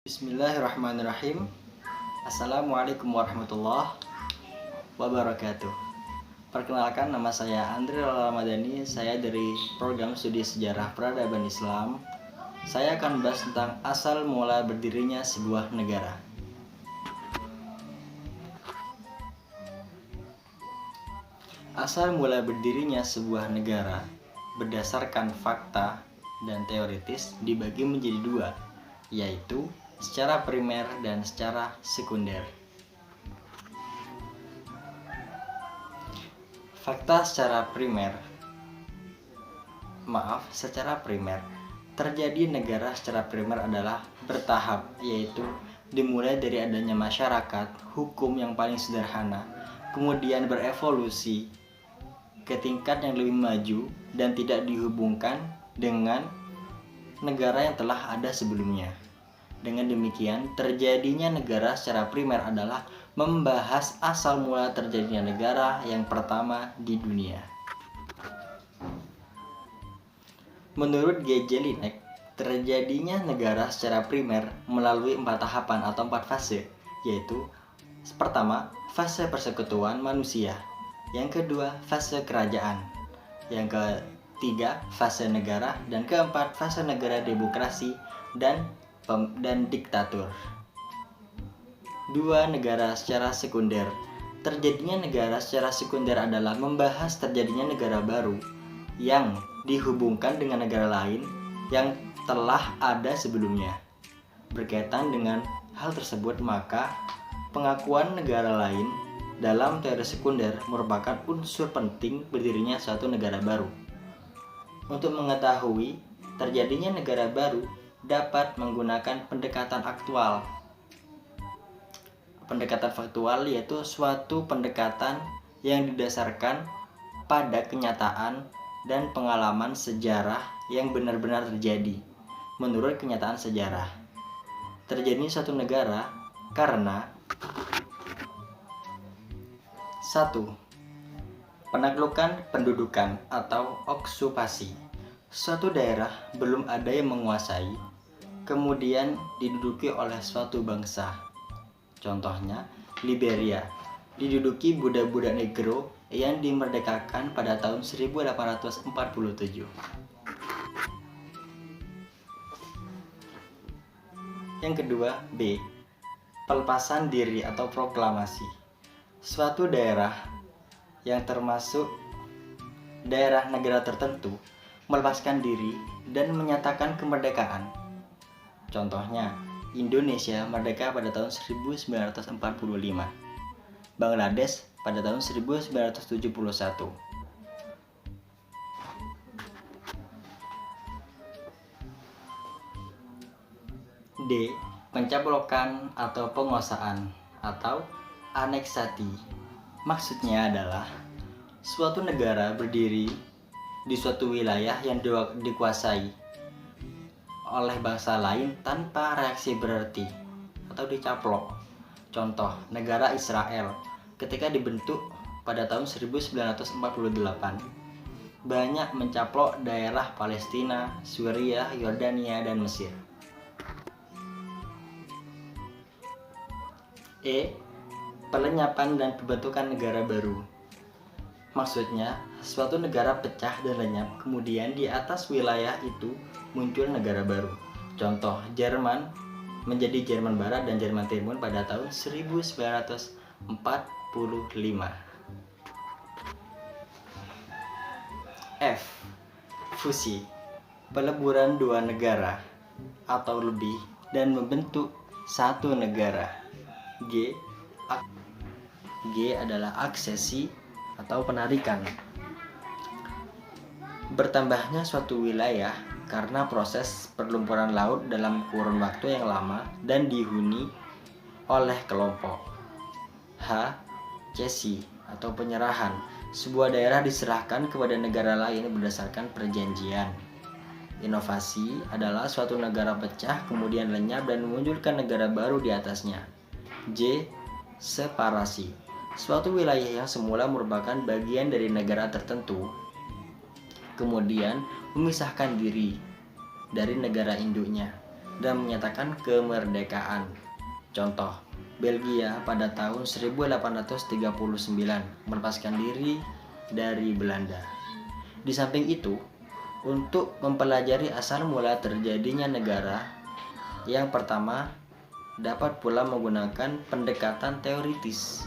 Bismillahirrahmanirrahim. Assalamualaikum warahmatullahi wabarakatuh. Perkenalkan, nama saya Andri Ramadhani. Saya dari program studi sejarah peradaban Islam. Saya akan membahas tentang asal mula berdirinya sebuah negara. Asal mula berdirinya sebuah negara berdasarkan fakta dan teoritis dibagi menjadi dua, yaitu secara primer dan secara sekunder. Secara primer, terjadi negara secara primer adalah bertahap, yaitu dimulai dari adanya masyarakat hukum yang paling sederhana, kemudian berevolusi ke tingkat yang lebih maju dan tidak dihubungkan dengan negara yang telah ada sebelumnya. Dengan demikian, terjadinya negara secara primer adalah membahas asal mula terjadinya negara yang pertama di dunia. Menurut G. Jelinek, terjadinya negara secara primer melalui 4 tahapan atau 4 fase, yaitu pertama, fase persekutuan manusia, yang kedua, fase kerajaan, yang ketiga, fase negara, dan keempat, fase negara demokrasi dan diktatur. 2. Negara secara sekunder. Terjadinya negara secara sekunder adalah membahas terjadinya negara baru yang dihubungkan dengan negara lain yang telah ada sebelumnya. Berkaitan dengan hal tersebut, maka pengakuan negara lain dalam teori sekunder merupakan unsur penting berdirinya suatu negara baru. Untuk mengetahui terjadinya negara baru dapat menggunakan pendekatan aktual. Pendekatan faktual yaitu suatu pendekatan yang didasarkan pada kenyataan dan pengalaman sejarah yang benar-benar terjadi. Menurut kenyataan sejarah, terjadinya suatu negara karena 1. Penaklukan pendudukan atau okupasi. Suatu daerah belum ada yang menguasai, kemudian diduduki oleh suatu bangsa. Contohnya, Liberia diduduki budak-budak Negro yang dimerdekakan pada tahun 1847. Yang kedua, B. Pelepasan diri atau proklamasi. Suatu daerah yang termasuk daerah negara tertentu melepaskan diri dan menyatakan kemerdekaan. Contohnya, Indonesia merdeka pada tahun 1945, Bangladesh pada tahun 1971. D. Pencaplokan atau penguasaan atau aneksati. Maksudnya adalah suatu negara berdiri di suatu wilayah yang dikuasai oleh bangsa lain tanpa reaksi berarti atau dicaplok. Contoh, negara Israel ketika dibentuk pada tahun 1948 banyak mencaplok daerah Palestina, Suriah, Yordania, dan Mesir. E. Pelenyapan dan pembentukan negara baru. Maksudnya, suatu negara pecah dan lenyap, kemudian di atas wilayah itu muncul negara baru. Contoh, Jerman menjadi Jerman Barat dan Jerman Timur pada tahun 1945. F. Fusi. Peleburan dua negara atau lebih dan membentuk satu negara. G adalah aksesi atau penarikan. Bertambahnya suatu wilayah karena proses perlumpuran laut dalam kurun waktu yang lama dan dihuni oleh kelompok. H. Cesi atau penyerahan. Sebuah daerah diserahkan kepada negara lain berdasarkan perjanjian. Inovasi adalah suatu negara pecah kemudian lenyap dan memunculkan negara baru di atasnya. J. Separasi. Suatu wilayah yang semula merupakan bagian dari negara tertentu, kemudian memisahkan diri dari negara induknya. dan menyatakan kemerdekaan. Contoh, Belgia pada tahun 1839 melepaskan diri dari Belanda. Di samping itu, untuk mempelajari asal mula terjadinya negara, yang pertama dapat pula menggunakan pendekatan teoritis,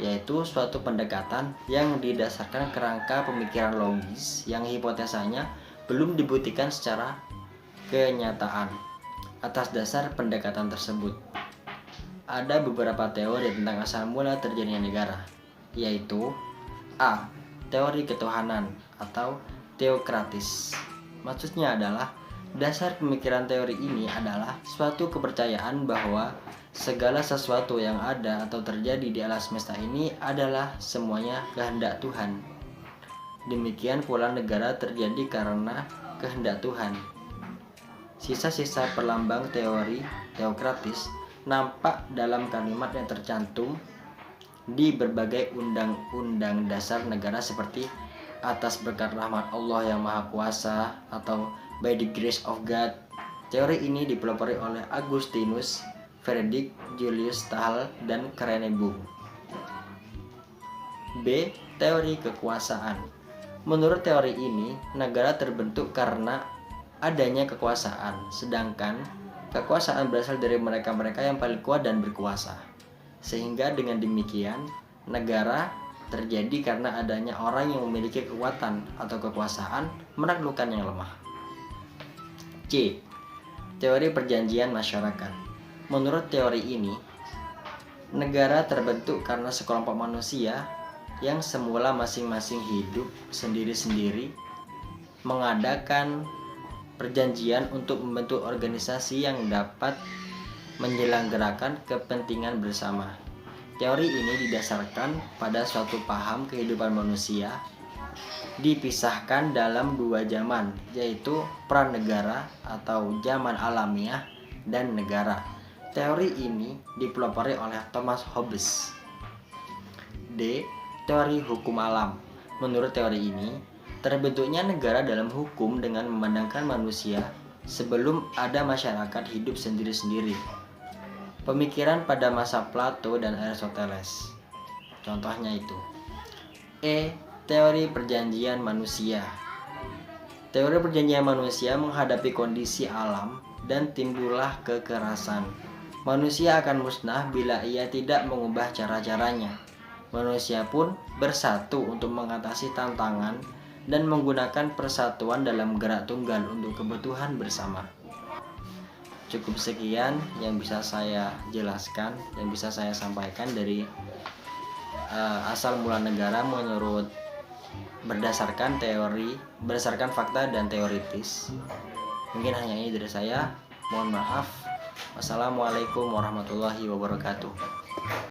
yaitu suatu pendekatan yang didasarkan kerangka pemikiran logis yang hipotesanya belum dibuktikan secara kenyataan. Atas dasar pendekatan tersebut, ada beberapa teori tentang asal mula terjadinya negara, yaitu A. Teori ketuhanan atau teokratis. Maksudnya adalah dasar pemikiran teori ini adalah suatu kepercayaan bahwa segala sesuatu yang ada atau terjadi di alam semesta ini adalah semuanya kehendak Tuhan. Demikian pula negara terjadi karena kehendak Tuhan. Sisa-sisa perlambang teori teokratis nampak dalam kalimat yang tercantum di berbagai undang-undang dasar negara seperti atas berkat rahmat Allah yang Maha Kuasa atau by the grace of God. Teori ini dipelopori oleh Augustinus, Friedrich Julius Stahl, dan Krenenburg. B. Teori kekuasaan. Menurut teori ini, negara terbentuk karena adanya kekuasaan, sedangkan kekuasaan berasal dari mereka-mereka yang paling kuat dan berkuasa. Sehingga dengan demikian, negara terjadi karena adanya orang yang memiliki kekuatan atau kekuasaan menaklukkan yang lemah. C. Teori perjanjian masyarakat. Menurut teori ini, negara terbentuk karena sekelompok manusia yang semula masing-masing hidup sendiri-sendiri mengadakan perjanjian untuk membentuk organisasi yang dapat menyelenggarakan kepentingan bersama. Teori ini didasarkan pada suatu paham kehidupan manusia dipisahkan dalam dua zaman, yaitu pranegara atau zaman alamiah dan negara. Teori ini dipelopori oleh Thomas Hobbes. D. Teori hukum alam. Menurut teori ini, terbentuknya negara dalam hukum dengan memandangkan manusia sebelum ada masyarakat hidup sendiri-sendiri. Pemikiran pada masa Plato dan Aristoteles. Contohnya itu. E. Teori perjanjian manusia. Teori perjanjian manusia menghadapi kondisi alam dan timbullah kekerasan. Manusia akan musnah bila ia tidak mengubah cara-caranya. Manusia pun bersatu untuk mengatasi tantangan dan menggunakan persatuan dalam gerak tunggal untuk kebutuhan bersama. Cukup sekian yang bisa saya jelaskan, yang bisa saya sampaikan dari asal mula negara menurut berdasarkan fakta dan teoritis. Mungkin hanya ini dari saya. Mohon maaf. Wassalamualaikum warahmatullahi wabarakatuh.